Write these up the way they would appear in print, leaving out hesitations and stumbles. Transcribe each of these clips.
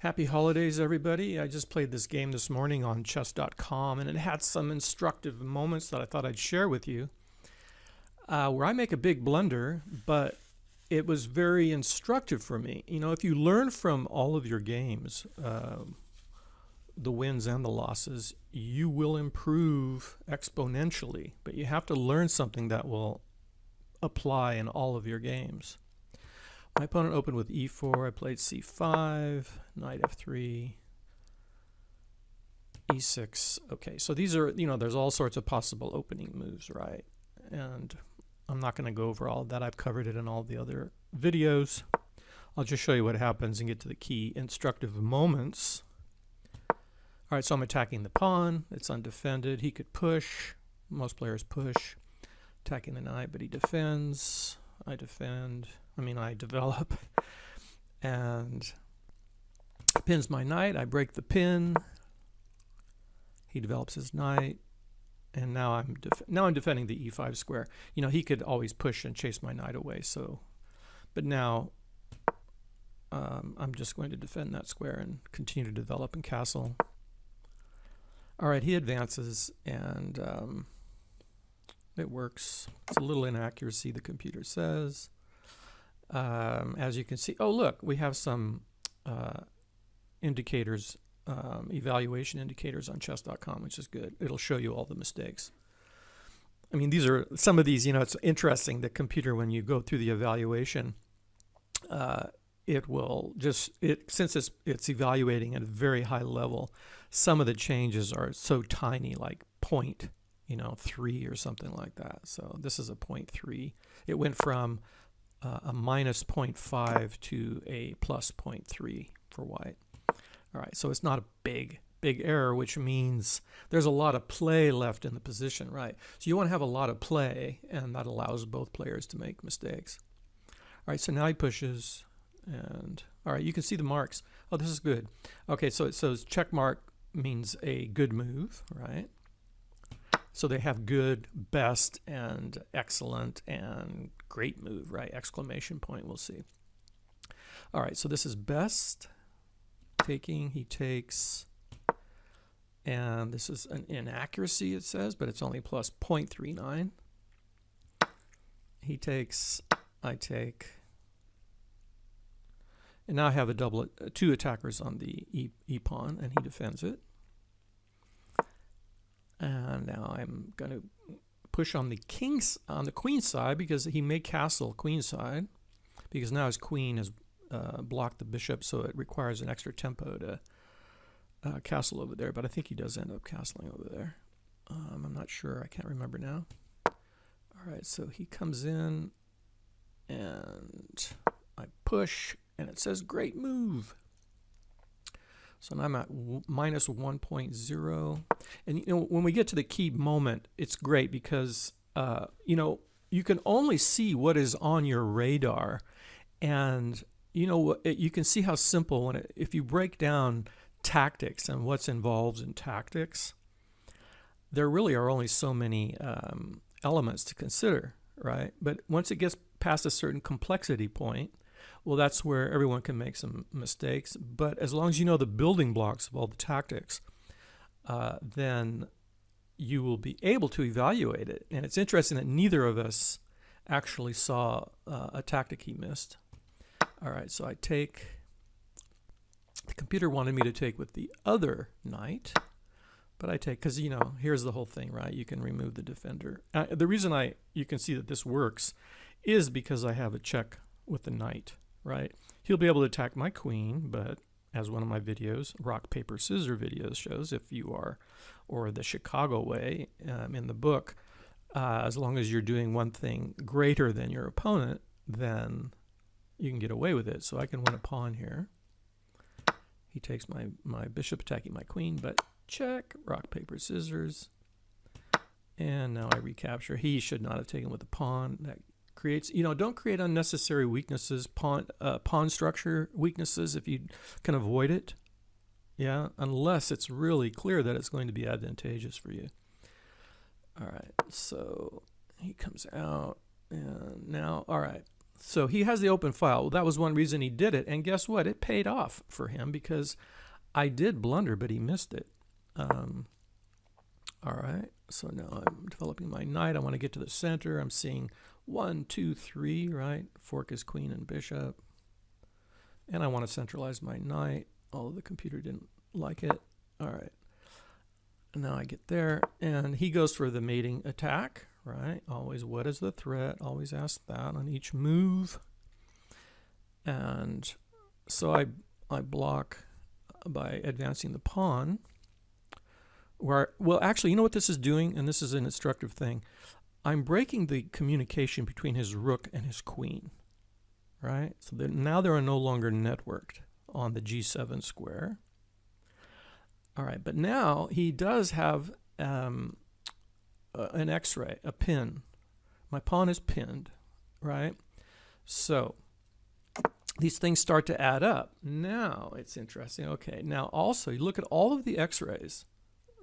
Happy holidays, everybody. I just played this game this morning on chess.com, and it had some instructive moments that I thought I'd share with you, where I make a big blunder, but it was very instructive for me. You know, if you learn from all of your games, the wins and the losses, you will improve exponentially, but you have to learn something that will apply in all of your games. My opponent opened with e4. I played c5, knight f3, e6. Okay, so these are, there's all sorts of possible opening moves, right? And I'm not going to go over all of that. I've covered it in all the other videos. I'll just show you what happens and get to the key instructive moments. All right, so I'm attacking the pawn. It's undefended. He could push. Most players push. Attacking the knight, but he defends. I develop, and pins my knight. I break the pin. He develops his knight, and now I'm defending the e5 square. You know, he could always push and chase my knight away. So, but now I'm just going to defend that square and continue to develop and castle. All right, he advances, and it works. It's a little inaccuracy, the computer says. As you can see, oh look, we have some indicators, evaluation indicators on chess.com, which is good. It'll show you all the mistakes. I mean, these are some of these, it's interesting. The computer, when you go through the evaluation, it will just, since it's evaluating at a very high level, some of the changes are so tiny, like 0.3 or something like that. So this is a 0.3. It went from a minus 0.5 to a plus 0.3 for white. All right, so it's not a big error, which means there's a lot of play left in the position, right? So you want to have a lot of play, and that allows both players to make mistakes. All right, so now he pushes, and all right, you can see the marks. Oh, this is good. Okay, so it says check mark means a good move, right? So they have good, best, and excellent, and great move, right? Exclamation point, we'll see. All right, so this is best. Taking, he takes. And this is an inaccuracy, it says, but it's only plus 0.39. He takes, I take. And now I have two attackers on the e-pawn, and he defends it. And now I'm going to push on the queen side, because he may castle queen side, because now his queen has blocked the bishop, so it requires an extra tempo to castle over there. But I think he does end up castling over there. I'm not sure. I can't remember now. All right, so he comes in, and I push, and it says great move. So now I'm at minus 1.0. And, when we get to the key moment, it's great because, you can only see what is on your radar. And, you can see how simple, if you break down tactics and what's involved in tactics, there really are only so many elements to consider, right? But once it gets past a certain complexity point, well, that's where everyone can make some mistakes. But as long as you know the building blocks of all the tactics, then you will be able to evaluate it. And it's interesting that neither of us actually saw a tactic he missed. All right, so I take. The computer wanted me to take with the other knight, but I take, because, here's the whole thing, right? You can remove the defender. The reason you can see that this works is because I have a check with the knight. Right, he'll be able to attack my queen, but as one of my videos, rock, paper, scissors videos shows, if you are, or the Chicago way in the book, as long as you're doing one thing greater than your opponent, then you can get away with it. So I can win a pawn here. He takes my bishop, attacking my queen, but check, rock, paper, scissors. And now I recapture. He should not have taken with the pawn. That creates, don't create unnecessary weaknesses, pawn structure weaknesses if you can avoid it. Yeah, unless it's really clear that it's going to be advantageous for you. All right, so he comes out, and now, all right, So he has the open file. Well, that was one reason he did it. And guess what? It paid off for him because I did blunder, but he missed it. All right. So now I'm developing my knight. I want to get to the center. I'm seeing 1, 2, 3, right? Fork is queen and bishop. And I want to centralize my knight, although the computer didn't like it. All right. And now I get there, and he goes for the mating attack, right? Always, what is the threat? Always ask that on each move. And so I block by advancing the pawn. Well, actually, you know what this is doing? And this is an instructive thing. I'm breaking the communication between his rook and his queen, right? So now they are no longer networked on the G7 square. All right, but now he does have an X-ray, a pin. My pawn is pinned, right? So these things start to add up. Now it's interesting. Okay, now also you look at all of the X-rays,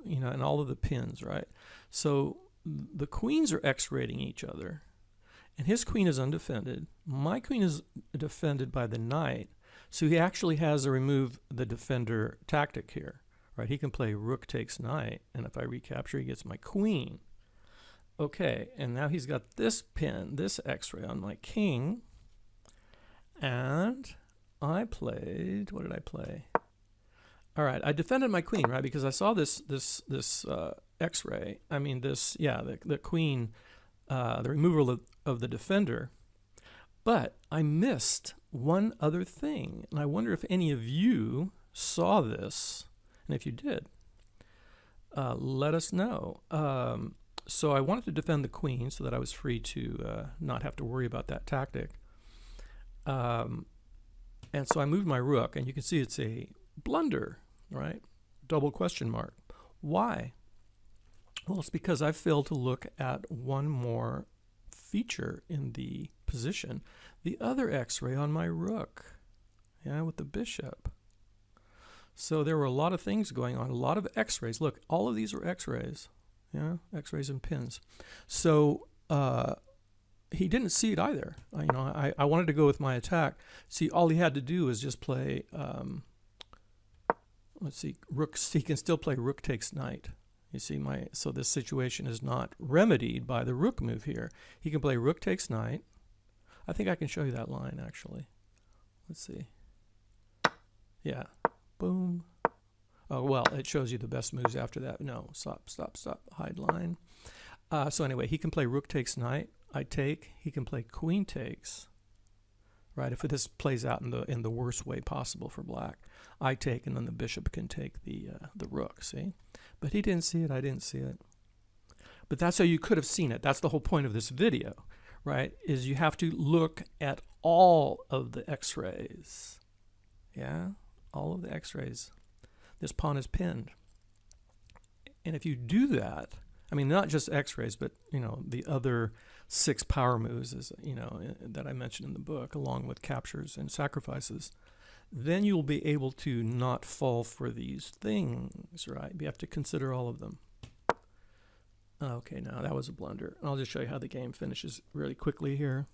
you know, and all of the pins, right? So the queens are X-rating each other, and his queen is undefended. My queen is defended by the knight, so he actually has a remove the defender tactic here. Right, he can play rook takes knight, and if I recapture, he gets my queen. Okay, and now he's got this pin, this X-ray on my king, and I played. What did I play? All right, I defended my queen, right, because I saw this X-ray. I mean, the queen, the removal of the defender. But I missed one other thing, and I wonder if any of you saw this. And if you did, let us know. So I wanted to defend the queen so that I was free to not have to worry about that tactic. And so I moved my rook, and you can see it's a blunder, right? Double question mark. Why? Well, it's because I failed to look at one more feature in the position. The other X-ray on my rook, yeah, with the bishop. So there were a lot of things going on, a lot of X-rays. Look, all of these were X-rays, yeah, X-rays and pins. So he didn't see it either. I wanted to go with my attack. See, all he had to do was just play, let's see, rook. He can still play rook takes knight. You see, so this situation is not remedied by the rook move here. He can play rook takes knight. I think I can show you that line, actually. Let's see. Yeah. Boom. Oh, well, it shows you the best moves after that. No, stop. Hide line. So anyway, he can play rook takes knight. I take. He can play queen takes. Right, if this plays out in the worst way possible for black, I take, and then the bishop can take the rook. See, but he didn't see it. I didn't see it. But that's how you could have seen it. That's the whole point of this video, right? Is you have to look at all of the X-rays. Yeah. All of the X-rays. This pawn is pinned. And if you do that, I mean, not just X-rays, but, you know, the other 6 power moves, that I mentioned in the book, along with captures and sacrifices, then you'll be able to not fall for these things, right? You have to consider all of them. Okay, now that was a blunder. I'll just show you how the game finishes really quickly here.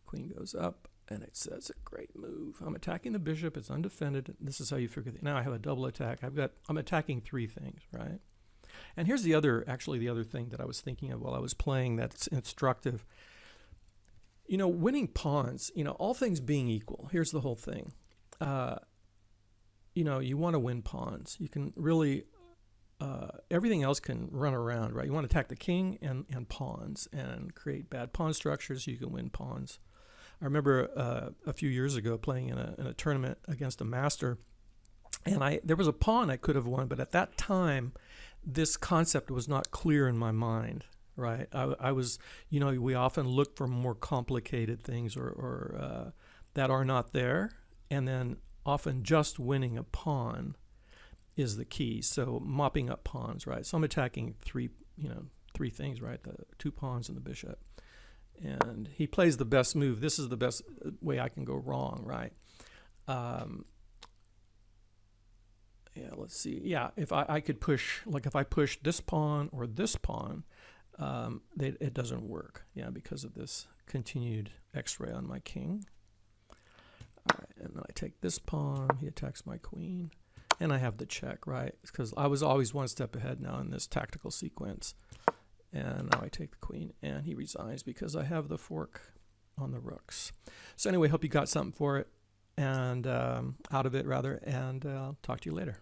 Queen goes up. And it says a great move. I'm attacking the bishop. It's undefended. This is how you figure it. Now I have a double attack. I'm attacking 3 things, right? And here's the other thing that I was thinking of while I was playing that's instructive. You know, winning pawns, you know, all things being equal, here's the whole thing. You want to win pawns. You can really, everything else can run around, right? You want to attack the king and pawns and create bad pawn structures so you can win pawns. I remember a few years ago playing in a tournament against a master, and there was a pawn I could have won, but at that time, this concept was not clear in my mind, right? I was, we often look for more complicated things or that are not there, and then often just winning a pawn is the key. So mopping up pawns, right? So I'm attacking three things, right? The 2 pawns and the bishop. And he plays the best move. This is the best way I can go wrong, right? Let's see. Yeah, if I could push, like if I push this pawn or this pawn, it doesn't work. Yeah, because of this continued X-ray on my king. All right, and then I take this pawn. He attacks my queen. And I have the check, right? Because I was always one step ahead now in this tactical sequence. And now I take the queen, and he resigns because I have the fork on the rooks. So anyway, hope you got something for it, and out of it, rather, and I'll talk to you later.